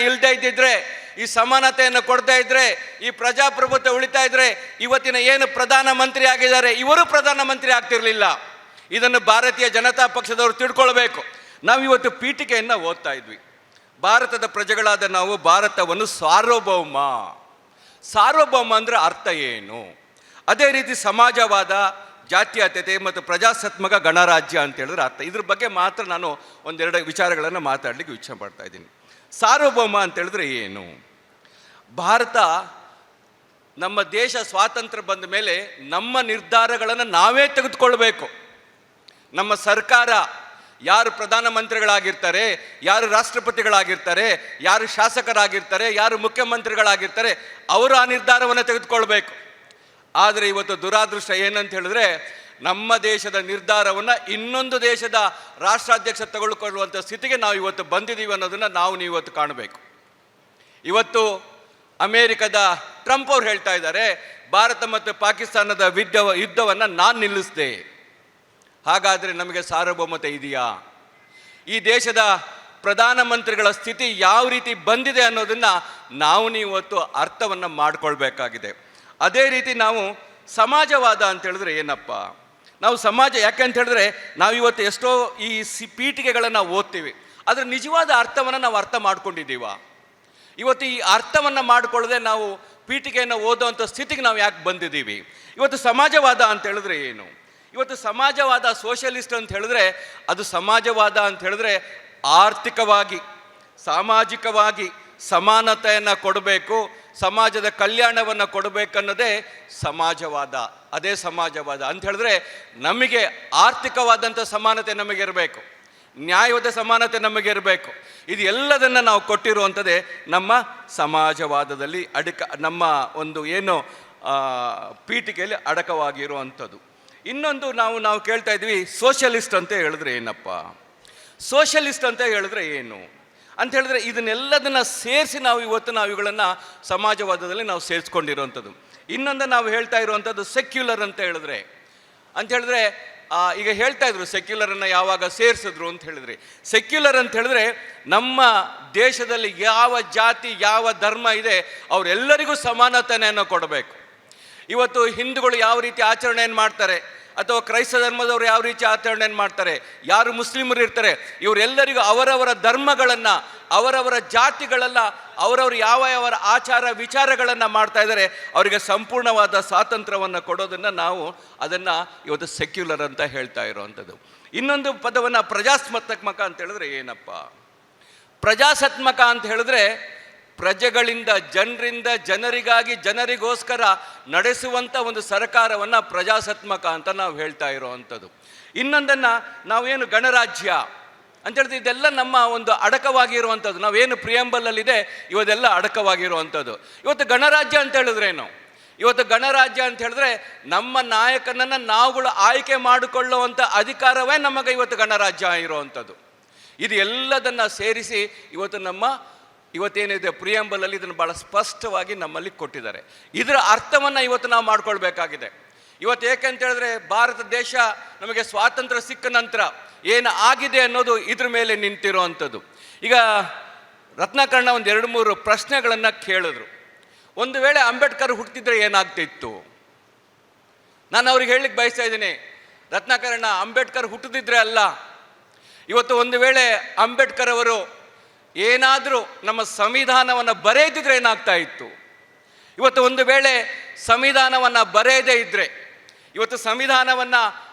ಇಲ್ಲದೆ ಇದ್ದಿದ್ರೆ, ಈ ಸಮಾನತೆಯನ್ನು ಕೊಡದೇ ಇದ್ರೆ, ಈ ಪ್ರಜಾಪ್ರಭುತ್ವ ಉಳಿತಾ ಇದ್ರೆ ಇವತ್ತಿನ ಏನು ಪ್ರಧಾನಮಂತ್ರಿ ಆಗಿದ್ದಾರೆ ಇವರು ಪ್ರಧಾನಮಂತ್ರಿ ಆಗ್ತಿರ್ಲಿಲ್ಲ. ಇದನ್ನು ಭಾರತೀಯ ಜನತಾ ಪಕ್ಷದವರು ತಿಳ್ಕೊಳ್ಬೇಕು. ನಾವಿವತ್ತು ಪೀಠಿಕೆಯನ್ನು ಓದ್ತಾ ಇದ್ವಿ. ಭಾರತದ ಪ್ರಜೆಗಳಾದ ನಾವು ಭಾರತವನ್ನು ಸಾರ್ವಭೌಮ ಅಂದರೆ ಅರ್ಥ ಏನು? ಅದೇ ರೀತಿ ಸಮಾಜವಾದ, ಜಾತ್ಯತೀತತೆ ಮತ್ತು ಪ್ರಜಾಸತ್ತಾತ್ಮಕ ಗಣರಾಜ್ಯ ಅಂತ ಹೇಳಿದ್ರೆ ಅರ್ಥ. ಇದ್ರ ಬಗ್ಗೆ ಮಾತ್ರ ನಾನು ಒಂದೆರಡು ವಿಚಾರಗಳನ್ನು ಮಾತಾಡಲಿಕ್ಕೆ ಇಚ್ಛೆ ಪಡ್ತಾ ಇದ್ದೀನಿ. ಸಾರ್ವಭೌಮ ಅಂತ ಹೇಳಿದ್ರೆ ಏನು? ಭಾರತ, ನಮ್ಮ ದೇಶ ಸ್ವಾತಂತ್ರ್ಯ ಬಂದ ಮೇಲೆ ನಮ್ಮ ನಿರ್ಧಾರಗಳನ್ನು ನಾವೇ ತೆಗೆದುಕೊಳ್ಬೇಕು. ನಮ್ಮ ಸರ್ಕಾರ, ಯಾರು ಪ್ರಧಾನಮಂತ್ರಿಗಳಾಗಿರ್ತಾರೆ, ಯಾರು ರಾಷ್ಟ್ರಪತಿಗಳಾಗಿರ್ತಾರೆ, ಯಾರು ಶಾಸಕರಾಗಿರ್ತಾರೆ, ಯಾರು ಮುಖ್ಯಮಂತ್ರಿಗಳಾಗಿರ್ತಾರೆ, ಅವರು ಆ ನಿರ್ಧಾರವನ್ನು ತೆಗೆದುಕೊಳ್ಬೇಕು. ಆದರೆ ಇವತ್ತು ದುರಾದೃಷ್ಟ ಏನಂತ ಹೇಳಿದ್ರೆ, ನಮ್ಮ ದೇಶದ ನಿರ್ಧಾರವನ್ನು ಇನ್ನೊಂದು ದೇಶದ ರಾಷ್ಟ್ರಾಧ್ಯಕ್ಷ ತೆಗೆದುಕೊಳ್ಳುವಂಥ ಸ್ಥಿತಿಗೆ ನಾವು ಇವತ್ತು ಬಂದಿದ್ದೀವಿ ಅನ್ನೋದನ್ನು ನೀವು ಇವತ್ತು ಕಾಣಬೇಕು. ಇವತ್ತು ಅಮೇರಿಕದ ಟ್ರಂಪ್ ಅವರು ಹೇಳ್ತಾ ಇದ್ದಾರೆ, ಭಾರತ ಮತ್ತು ಪಾಕಿಸ್ತಾನದ ಯುದ್ಧವನ್ನು ನಾನು ನಿಲ್ಲಿಸಿದೆ. ಹಾಗಾದರೆ ನಮಗೆ ಸಾರ್ವಭೌಮತೆ ಇದೆಯಾ? ಈ ದೇಶದ ಪ್ರಧಾನಮಂತ್ರಿಗಳ ಸ್ಥಿತಿ ಯಾವ ರೀತಿ ಬಂದಿದೆ ಅನ್ನೋದನ್ನು ನಾವು ಇವತ್ತು ಅರ್ಥವನ್ನು ಮಾಡಿಕೊಳ್ಬೇಕಾಗಿದೆ. ಅದೇ ರೀತಿ ನಾವು ಸಮಾಜವಾದ ಅಂತ ಹೇಳಿದ್ರೆ ಏನಪ್ಪ? ನಾವು ಸಮಾಜ ಯಾಕೆ ಅಂತ ಹೇಳಿದ್ರೆ, ನಾವಿವತ್ತು ಎಷ್ಟೋ ಈ ಪೀಠಿಕೆಗಳನ್ನು ಓದ್ತೀವಿ, ಅದರ ನಿಜವಾದ ಅರ್ಥವನ್ನು ನಾವು ಅರ್ಥ ಮಾಡ್ಕೊಂಡಿದ್ದೀವ? ಇವತ್ತು ಈ ಅರ್ಥವನ್ನು ಮಾಡಿಕೊಳ್ಳದೆ ನಾವು ಪೀಠಿಕೆಯನ್ನು ಓದೋವಂಥ ಸ್ಥಿತಿಗೆ ನಾವು ಯಾಕೆ ಬಂದಿದ್ದೀವಿ? ಇವತ್ತು ಸಮಾಜವಾದ ಅಂತ ಹೇಳಿದ್ರೆ ಏನು? ಇವತ್ತು ಸಮಾಜವಾದ, ಸೋಷಲಿಸ್ಟ್ ಅಂತ ಹೇಳಿದ್ರೆ, ಅದು ಸಮಾಜವಾದ ಅಂತ ಹೇಳಿದ್ರೆ ಆರ್ಥಿಕವಾಗಿ, ಸಾಮಾಜಿಕವಾಗಿ ಸಮಾನತೆಯನ್ನು ಕೊಡಬೇಕು, ಸಮಾಜದ ಕಲ್ಯಾಣವನ್ನು ಕೊಡಬೇಕನ್ನೋದೇ ಸಮಾಜವಾದ. ಅದೇ ಸಮಾಜವಾದ ಅಂತ ಹೇಳಿದ್ರೆ ನಮಗೆ ಆರ್ಥಿಕವಾದಂಥ ಸಮಾನತೆ ನಮಗಿರಬೇಕು, ನ್ಯಾಯವಾದ ಸಮಾನತೆ ನಮಗಿರಬೇಕು. ಇದು ಎಲ್ಲದನ್ನು ನಾವು ಕೊಟ್ಟಿರುವಂಥದ್ದೇ ನಮ್ಮ ಸಮಾಜವಾದದಲ್ಲಿ ನಮ್ಮ ಒಂದು ಏನು ಪೀಠಿಕೆಯಲ್ಲಿ ಅಡಕವಾಗಿರುವಂಥದ್ದು. ಇನ್ನೊಂದು ನಾವು ಕೇಳ್ತಾ ಇದ್ವಿ, ಸೋಷಲಿಸ್ಟ್ ಅಂತ ಹೇಳಿದ್ರೆ ಏನಪ್ಪ? ಸೋಷಲಿಸ್ಟ್ ಅಂತ ಹೇಳಿದ್ರೆ ಏನು ಅಂತ ಹೇಳಿದ್ರೆ, ಇದನ್ನೆಲ್ಲದನ್ನು ಸೇರಿಸಿ ನಾವು ಇವುಗಳನ್ನು ಸಮಾಜವಾದದಲ್ಲಿ ನಾವು ಸೇರಿಸ್ಕೊಂಡಿರುವಂಥದ್ದು. ಇನ್ನೊಂದು ನಾವು ಹೇಳ್ತಾ ಇರುವಂಥದ್ದು ಸೆಕ್ಯುಲರ್ ಅಂತ ಹೇಳಿದ್ರೆ ಈಗ ಹೇಳ್ತಾ ಇದ್ರು ಸೆಕ್ಯುಲರನ್ನು ಯಾವಾಗ ಸೇರಿಸಿದ್ರು ಅಂತ ಹೇಳಿದ್ರೆ, ಸೆಕ್ಯುಲರ್ ಅಂತ ಹೇಳಿದ್ರೆ ನಮ್ಮ ದೇಶದಲ್ಲಿ ಯಾವ ಜಾತಿ, ಯಾವ ಧರ್ಮ ಇದೆ ಅವರೆಲ್ಲರಿಗೂ ಸಮಾನತೆಯನ್ನು ಕೊಡಬೇಕು. ಇವತ್ತು ಹಿಂದೂಗಳು ಯಾವ ರೀತಿ ಆಚರಣೆಯನ್ನು ಮಾಡ್ತಾರೆ, ಅಥವಾ ಕ್ರೈಸ್ತ ಧರ್ಮದವರು ಯಾವ ರೀತಿ ಆಚರಣೆಯನ್ನು ಮಾಡ್ತಾರೆ, ಯಾರು ಮುಸ್ಲಿಮರು ಇರ್ತಾರೆ, ಇವರೆಲ್ಲರಿಗೂ ಅವರವರ ಧರ್ಮಗಳನ್ನು, ಅವರವರ ಜಾತಿಗಳೆಲ್ಲ ಅವರವರು ಯಾವ ಆಚಾರ ವಿಚಾರಗಳನ್ನು ಮಾಡ್ತಾ ಇದ್ದಾರೆ, ಅವರಿಗೆ ಸಂಪೂರ್ಣವಾದ ಸ್ವಾತಂತ್ರ್ಯವನ್ನು ಕೊಡೋದನ್ನು ನಾವು ಅದನ್ನು ಇವತ್ತು ಸೆಕ್ಯುಲರ್ ಅಂತ ಹೇಳ್ತಾ ಇರೋವಂಥದ್ದು. ಇನ್ನೊಂದು ಪದವನ್ನು ಪ್ರಜಾಸತ್ತಾತ್ಮಕ ಅಂತ ಹೇಳಿದ್ರೆ ಏನಪ್ಪ? ಪ್ರಜಾಸತ್ತಾತ್ಮಕ ಅಂತ ಹೇಳಿದ್ರೆ ಪ್ರಜೆಗಳಿಂದ, ಜನರಿಂದ, ಜನರಿಗಾಗಿ, ಜನರಿಗೋಸ್ಕರ ನಡೆಸುವಂಥ ಒಂದು ಸರ್ಕಾರವನ್ನು ಪ್ರಜಾಸತ್ತಾತ್ಮಕ ಅಂತ ನಾವು ಹೇಳ್ತಾ ಇರೋವಂಥದ್ದು. ಇನ್ನೊಂದನ್ನು ನಾವೇನು ಗಣರಾಜ್ಯ ಅಂತ ಹೇಳಿದ್ರೆ, ಇದೆಲ್ಲ ನಮ್ಮ ಒಂದು ಅಡಕವಾಗಿರುವಂಥದ್ದು. ನಾವೇನು ಪ್ರಿಯಂಬಲಲ್ಲಿದೆ ಇವದೆಲ್ಲ ಅಡಕವಾಗಿರುವಂಥದ್ದು. ಇವತ್ತು ಗಣರಾಜ್ಯ ಅಂತ ಹೇಳಿದ್ರೇನು? ಇವತ್ತು ಗಣರಾಜ್ಯ ಅಂತ ಹೇಳಿದ್ರೆ ನಮ್ಮ ನಾಯಕನನ್ನು ನಾವುಗಳು ಆಯ್ಕೆ ಮಾಡಿಕೊಳ್ಳುವಂಥ ಅಧಿಕಾರವೇ ನಮಗೆ ಇವತ್ತು ಗಣರಾಜ್ಯ ಇರುವಂಥದ್ದು. ಇದು ಎಲ್ಲದನ್ನು ಸೇರಿಸಿ ಇವತ್ತೇನಿದೆ ಪ್ರಿಯಂಬಲಲ್ಲಿ ಇದನ್ನು ಭಾಳ ಸ್ಪಷ್ಟವಾಗಿ ನಮ್ಮಲ್ಲಿ ಕೊಟ್ಟಿದ್ದಾರೆ. ಇದರ ಅರ್ಥವನ್ನು ಇವತ್ತು ನಾವು ಮಾಡ್ಕೊಳ್ಬೇಕಾಗಿದೆ. ಇವತ್ತು ಏಕೆಂತ ಹೇಳಿದ್ರೆ, ಭಾರತ ದೇಶ ನಮಗೆ ಸ್ವಾತಂತ್ರ್ಯ ಸಿಕ್ಕ ನಂತರ ಏನು ಆಗಿದೆ ಅನ್ನೋದು ಇದ್ರ ಮೇಲೆ ನಿಂತಿರೋವಂಥದ್ದು. ಈಗ ರತ್ನಾಕರ್ಣ ಒಂದು 2-3 ಪ್ರಶ್ನೆಗಳನ್ನು ಕೇಳಿದ್ರು. ಒಂದು ವೇಳೆ ಅಂಬೇಡ್ಕರ್ ಹುಟ್ಟಿದ್ರೆ ಏನಾಗ್ತಿತ್ತು? ನಾನು ಅವ್ರಿಗೆ ಹೇಳಲಿಕ್ಕೆ ಬಯಸ್ತಾ ಇದ್ದೀನಿ, ರತ್ನಾಕರ್ಣ ಅಂಬೇಡ್ಕರ್ ಹುಟ್ಟಿದ್ರೆ ಅಲ್ಲ, ಇವತ್ತು ಒಂದು ವೇಳೆ ಅಂಬೇಡ್ಕರ್ ಅವರು ಏನಾದರೂ ನಮ್ಮ ಸಂವಿಧಾನವನ್ನು ಬರೆಯದಿದ್ರೆ ಏನಾಗ್ತಾ ಇತ್ತು? ಇವತ್ತು ಒಂದು ವೇಳೆ ಸಂವಿಧಾನವನ್ನು ಬರೆಯದೇ ಇದ್ದರೆ, ಇವತ್ತು ಸಂವಿಧಾನವನ್ನು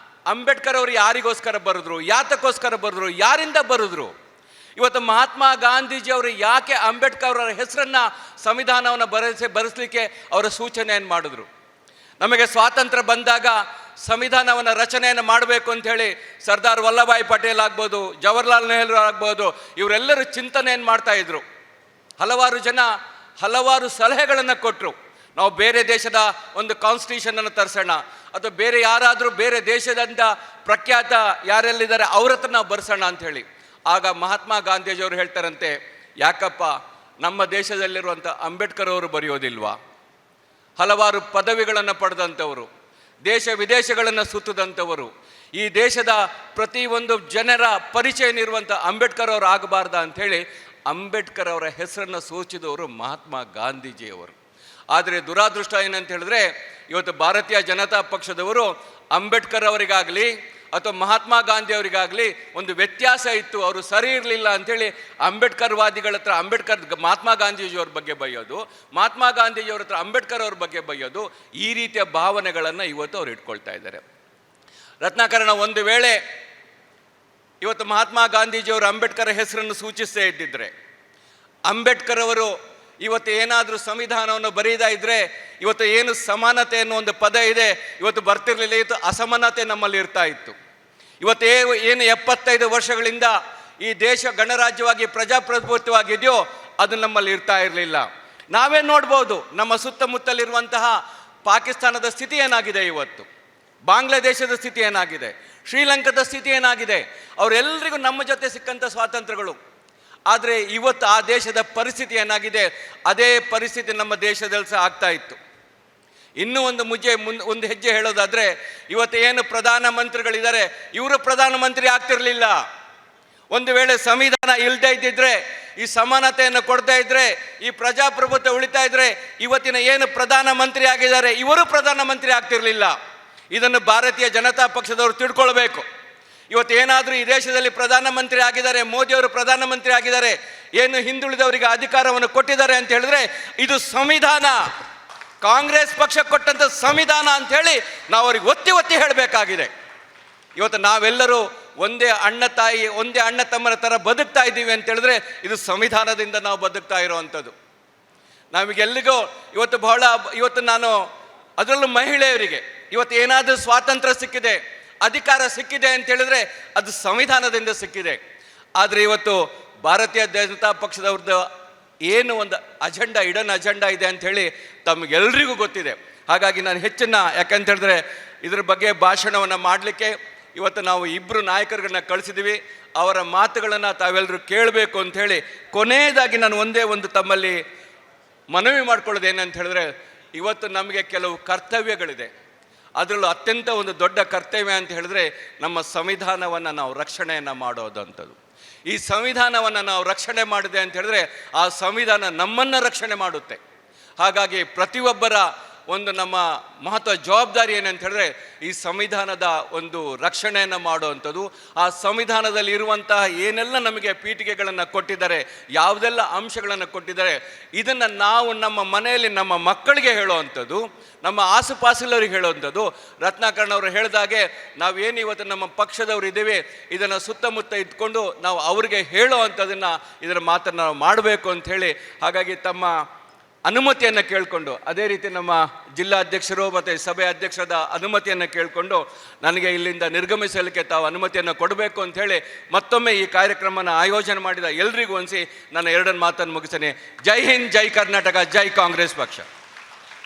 ಅಂಬೇಡ್ಕರ್ ಅವರು ಯಾರಿಗೋಸ್ಕರ ಬರೆದ್ರು, ಯಾತಕ್ಕೋಸ್ಕರ ಬರೆದ್ರು, ಯಾರಿಂದ ಬರೆದ್ರು? ಇವತ್ತು ಮಹಾತ್ಮ ಗಾಂಧೀಜಿ ಅವರು ಯಾಕೆ ಅಂಬೇಡ್ಕರ್ ಅವರ ಹೆಸರನ್ನು ಸಂವಿಧಾನವನ್ನು ಬರೆಸಲಿಕ್ಕೆ ಅವರ ಸೂಚನೆಯನ್ನು ಮಾಡಿದ್ರು? ನಮಗೆ ಸ್ವಾತಂತ್ರ್ಯ ಬಂದಾಗ ಸಂವಿಧಾನವನ್ನು ರಚನೆಯನ್ನು ಮಾಡಬೇಕು ಅಂಥೇಳಿ ಸರ್ದಾರ್ ವಲ್ಲಭಾಯ್ ಪಟೇಲ್ ಆಗ್ಬೋದು, ಜವಾಹರ್ಲಾಲ್ ನೆಹರು ಆಗ್ಬೋದು, ಇವರೆಲ್ಲರೂ ಚಿಂತನೆಯನ್ನು ಮಾಡ್ತಾಯಿದ್ರು. ಹಲವಾರು ಜನ ಹಲವಾರು ಸಲಹೆಗಳನ್ನು ಕೊಟ್ಟರು. ನಾವು ಬೇರೆ ದೇಶದ ಒಂದು ಕಾನ್ಸ್ಟಿಟ್ಯೂಷನನ್ನು ತರಿಸೋಣ, ಅಥವಾ ಬೇರೆ ಯಾರಾದರೂ ಬೇರೆ ದೇಶದಿಂದ ಪ್ರಖ್ಯಾತ ಯಾರೆಲ್ಲಿದ್ದಾರೆ ಅವ್ರ ಹತ್ರ ನಾವು ಬರೆಸೋಣ ಅಂಥೇಳಿ. ಆಗ ಮಹಾತ್ಮ ಗಾಂಧೀಜಿಯವರು ಹೇಳ್ತಾರಂತೆ, ಯಾಕಪ್ಪ ನಮ್ಮ ದೇಶದಲ್ಲಿರುವಂಥ ಅಂಬೇಡ್ಕರ್ ಅವರು ಬರೆಯೋದಿಲ್ವಾ? ಹಲವಾರು ಪದವಿಗಳನ್ನು ಪಡೆದಂಥವರು, ದೇಶ ವಿದೇಶಗಳನ್ನು ಸುತ್ತಿದಂಥವರು, ಈ ದೇಶದ ಪ್ರತಿಯೊಂದು ಜನರ ಪರಿಚಯ ಇರುವಂಥ ಅಂಬೇಡ್ಕರ್ ಅವರು ಆಗಬಾರ್ದ ಅಂಥೇಳಿ ಅಂಬೇಡ್ಕರ್ ಅವರ ಹೆಸರನ್ನು ಸೂಚಿದವರು ಮಹಾತ್ಮ ಗಾಂಧೀಜಿಯವರು. ಆದರೆ ದುರಾದೃಷ್ಟ ಏನಂತ ಹೇಳಿದ್ರೆ, ಇವತ್ತು ಭಾರತೀಯ ಜನತಾ ಪಕ್ಷದವರು ಅಂಬೇಡ್ಕರ್ ಅವರಿಗಾಗಲಿ ಅಥವಾ ಮಹಾತ್ಮ ಗಾಂಧಿ ಅವರಿಗಾಗಲಿ ಒಂದು ವ್ಯತ್ಯಾಸ ಇತ್ತು, ಅವರು ಸರಿ ಇರಲಿಲ್ಲ ಅಂಥೇಳಿ ಅಂಬೇಡ್ಕರ್ ವಾದಿಗಳ ಹತ್ರ ಮಹಾತ್ಮ ಗಾಂಧೀಜಿಯವ್ರ ಬಗ್ಗೆ ಬೈಯೋದು, ಮಹಾತ್ಮ ಗಾಂಧೀಜಿಯವ್ರ ಹತ್ರ ಅಂಬೇಡ್ಕರ್ ಅವ್ರ ಬಗ್ಗೆ ಬೈಯೋದು, ಈ ರೀತಿಯ ಭಾವನೆಗಳನ್ನು ಇವತ್ತು ಅವ್ರು ಇಟ್ಕೊಳ್ತಾ ಇದ್ದಾರೆ. ರತ್ನಾಕರಣ ಒಂದು ವೇಳೆ ಇವತ್ತು ಮಹಾತ್ಮ ಗಾಂಧೀಜಿಯವರು ಅಂಬೇಡ್ಕರ್ ಹೆಸರನ್ನು ಸೂಚಿಸದೇ ಇದ್ದಿದ್ರೆ, ಅಂಬೇಡ್ಕರ್ ಅವರು ಇವತ್ತು ಏನಾದರೂ ಸಂವಿಧಾನವನ್ನು ಬರೀತಾ ಇದ್ದರೆ ಇವತ್ತು ಏನು ಸಮಾನತೆ ಅನ್ನೋ ಒಂದು ಪದ ಇದೆ ಇವತ್ತು ಬರ್ತಿರ್ಲಿಲ್ಲ, ಇವತ್ತು ಅಸಮಾನತೆ ನಮ್ಮಲ್ಲಿ ಇರ್ತಾ ಇತ್ತು. ಇವತ್ತು ಏನು 75 ವರ್ಷಗಳಿಂದ ಈ ದೇಶ ಗಣರಾಜ್ಯವಾಗಿ ಪ್ರಜಾಪ್ರಭುತ್ವವಾಗಿದೆಯೋ ಅದು ನಮ್ಮಲ್ಲಿ ಇರ್ತಾ ಇರಲಿಲ್ಲ. ನಾವೇ ನೋಡ್ಬೋದು ನಮ್ಮ ಸುತ್ತಮುತ್ತಲಿರುವಂತಹ ಪಾಕಿಸ್ತಾನದ ಸ್ಥಿತಿ ಏನಾಗಿದೆ, ಇವತ್ತು ಬಾಂಗ್ಲಾದೇಶದ ಸ್ಥಿತಿ ಏನಾಗಿದೆ, ಶ್ರೀಲಂಕಾದ ಸ್ಥಿತಿ ಏನಾಗಿದೆ. ಅವರೆಲ್ಲರಿಗೂ ನಮ್ಮ ಜೊತೆ ಸಿಕ್ಕಂಥ ಸ್ವಾತಂತ್ರ್ಯಗಳು. ಆದರೆ ಇವತ್ತು ಆ ದೇಶದ ಪರಿಸ್ಥಿತಿ ಏನಾಗಿದೆ, ಅದೇ ಪರಿಸ್ಥಿತಿ ನಮ್ಮ ದೇಶದಲ್ಲಿ ಸಹ ಆಗ್ತಾ ಇತ್ತು. ಇನ್ನೂ ಒಂದು ಹೆಜ್ಜೆ ಹೇಳೋದಾದರೆ, ಇವತ್ತು ಏನು ಪ್ರಧಾನಮಂತ್ರಿಗಳಿದ್ದಾರೆ ಇವರು ಪ್ರಧಾನಮಂತ್ರಿ ಆಗ್ತಿರಲಿಲ್ಲ. ಒಂದು ವೇಳೆ ಸಂವಿಧಾನ ಇಲ್ಲದೇ ಇದ್ದಿದ್ರೆ, ಈ ಸಮಾನತೆಯನ್ನು ಕೊಡ್ತಾ ಇದ್ರೆ, ಈ ಪ್ರಜಾಪ್ರಭುತ್ವ ಉಳಿತಾ ಇದ್ರೆ, ಇವತ್ತಿನ ಏನು ಪ್ರಧಾನಮಂತ್ರಿ ಆಗಿದ್ದಾರೆ ಇವರು ಪ್ರಧಾನಮಂತ್ರಿ ಆಗ್ತಿರಲಿಲ್ಲ. ಇದನ್ನು ಭಾರತೀಯ ಜನತಾ ಪಕ್ಷದವರು ತಿಳ್ಕೊಳ್ಬೇಕು. ಇವತ್ತು ಏನಾದರೂ ಈ ದೇಶದಲ್ಲಿ ಪ್ರಧಾನಮಂತ್ರಿ ಆಗಿದ್ದಾರೆ, ಮೋದಿಯವರು ಪ್ರಧಾನಮಂತ್ರಿ ಆಗಿದ್ದಾರೆ, ಏನು ಹಿಂದುಳಿದವರಿಗೆ ಅಧಿಕಾರವನ್ನು ಕೊಟ್ಟಿದ್ದಾರೆ ಅಂತ ಹೇಳಿದ್ರೆ ಇದು ಸಂವಿಧಾನ, ಕಾಂಗ್ರೆಸ್ ಪಕ್ಷ ಕೊಟ್ಟಂಥ ಸಂವಿಧಾನ ಅಂಥೇಳಿ ನಾವು ಅವ್ರಿಗೆ ಒತ್ತಿ ಒತ್ತಿ ಹೇಳಬೇಕಾಗಿದೆ. ಇವತ್ತು ನಾವೆಲ್ಲರೂ ಒಂದೇ ಅಣ್ಣ ತಾಯಿ, ಒಂದೇ ಅಣ್ಣ ತಮ್ಮನ ಥರ ಬದುಕ್ತಾ ಇದ್ದೀವಿ ಅಂತ ಹೇಳಿದ್ರೆ ಇದು ಸಂವಿಧಾನದಿಂದ ನಾವು ಬದುಕ್ತಾ ಇರೋವಂಥದ್ದು. ನಮಗೆಲ್ಲಿಗೂ ಇವತ್ತು ನಾನು ಅದರಲ್ಲೂ ಮಹಿಳೆಯರಿಗೆ ಇವತ್ತು ಏನಾದರೂ ಸ್ವಾತಂತ್ರ್ಯ ಸಿಕ್ಕಿದೆ, ಅಧಿಕಾರ ಸಿಕ್ಕಿದೆ ಅಂತ ಹೇಳಿದ್ರೆ ಅದು ಸಂವಿಧಾನದಿಂದ ಸಿಕ್ಕಿದೆ. ಆದರೆ ಇವತ್ತು ಭಾರತೀಯ ಜನತಾ ಪಕ್ಷದವ್ರದ್ದು ಏನು ಒಂದು ಇಡನ್ ಅಜೆಂಡಾ ಇದೆ ಅಂಥೇಳಿ ತಮಗೆಲ್ಲರಿಗೂ ಗೊತ್ತಿದೆ. ಹಾಗಾಗಿ ನಾನು ಯಾಕಂತ ಹೇಳಿದ್ರೆ ಇದ್ರ ಬಗ್ಗೆ ಭಾಷಣವನ್ನು ಮಾಡಲಿಕ್ಕೆ ಇವತ್ತು ನಾವು ಇಬ್ಬರು ನಾಯಕರುಗಳನ್ನ ಕಳಿಸಿದ್ದೀವಿ. ಅವರ ಮಾತುಗಳನ್ನು ತಾವೆಲ್ಲರೂ ಕೇಳಬೇಕು ಅಂಥೇಳಿ ಕೊನೆಯದಾಗಿ ನಾನು ಒಂದೇ ಒಂದು ತಮ್ಮಲ್ಲಿ ಮನವಿ ಮಾಡ್ಕೊಳ್ಳೋದು ಏನಂತ ಹೇಳಿದ್ರೆ, ಇವತ್ತು ನಮಗೆ ಕೆಲವು ಕರ್ತವ್ಯಗಳಿದೆ. ಅದರಲ್ಲೂ ಅತ್ಯಂತ ಒಂದು ದೊಡ್ಡ ಕರ್ತವ್ಯ ಅಂತ ಹೇಳಿದ್ರೆ ನಮ್ಮ ಸಂವಿಧಾನವನ್ನು ನಾವು ರಕ್ಷಣೆಯನ್ನು ಮಾಡೋದಂಥದ್ದು. ಈ ಸಂವಿಧಾನವನ್ನು ನಾವು ರಕ್ಷಣೆ ಮಾಡಿದೆ ಅಂತ ಹೇಳಿದ್ರೆ ಆ ಸಂವಿಧಾನ ನಮ್ಮನ್ನು ರಕ್ಷಣೆ ಮಾಡುತ್ತೆ. ಹಾಗಾಗಿ ಪ್ರತಿಯೊಬ್ಬರ ಒಂದು ನಮ್ಮ ಮಹತ್ವ ಜವಾಬ್ದಾರಿ ಏನಂತ ಹೇಳಿದ್ರೆ ಈ ಸಂವಿಧಾನದ ಒಂದು ರಕ್ಷಣೆಯನ್ನು ಮಾಡುವಂಥದ್ದು. ಆ ಸಂವಿಧಾನದಲ್ಲಿ ಇರುವಂತಹ ಏನೆಲ್ಲ ನಮಗೆ ಪೀಠಿಕೆಗಳನ್ನು ಕೊಟ್ಟಿದ್ದಾರೆ, ಯಾವುದೆಲ್ಲ ಅಂಶಗಳನ್ನು ಕೊಟ್ಟಿದ್ದಾರೆ, ಇದನ್ನು ನಾವು ನಮ್ಮ ಮನೆಯಲ್ಲಿ ನಮ್ಮ ಮಕ್ಕಳಿಗೆ ಹೇಳುವಂಥದ್ದು, ನಮ್ಮ ಆಸುಪಾಸಲ್ಲವ್ರಿಗೆ ಹೇಳುವಂಥದ್ದು. ರತ್ನಾಕರಣ ಅವರು ಹೇಳಿದಾಗೆ ನಾವೇನು ಇವತ್ತು ನಮ್ಮ ಪಕ್ಷದವರು ಇದ್ದೀವಿ, ಇದನ್ನು ಸುತ್ತಮುತ್ತ ಇಟ್ಕೊಂಡು ನಾವು ಅವ್ರಿಗೆ ಹೇಳುವಂಥದ್ದನ್ನು ಇದರ ಮಾತನ್ನು ನಾವು ಮಾಡಬೇಕು ಅಂಥೇಳಿ, ಹಾಗಾಗಿ ತಮ್ಮ ಅನುಮತಿಯನ್ನು ಕೇಳಿಕೊಂಡು, ಅದೇ ರೀತಿ ನಮ್ಮ ಜಿಲ್ಲಾಧ್ಯಕ್ಷರು ಮತ್ತು ಸಭೆ ಅಧ್ಯಕ್ಷರದ ಅನುಮತಿಯನ್ನು ಕೇಳಿಕೊಂಡು ನನಗೆ ಇಲ್ಲಿಂದ ನಿರ್ಗಮಿಸಲಿಕ್ಕೆ ತಾವು ಅನುಮತಿಯನ್ನು ಕೊಡಬೇಕು ಅಂಥೇಳಿ ಮತ್ತೊಮ್ಮೆ ಈ ಕಾರ್ಯಕ್ರಮನ ಆಯೋಜನೆ ಮಾಡಿದ ಎಲ್ರಿಗೂ ಅನಿಸಿ ನನ್ನ ಎರಡನ್ನು ಮಾತನ್ನು ಮುಗಿಸ್ತೇನೆ. ಜೈ ಹಿಂದ್, ಜೈ ಕರ್ನಾಟಕ, ಜೈ ಕಾಂಗ್ರೆಸ್ ಪಕ್ಷ.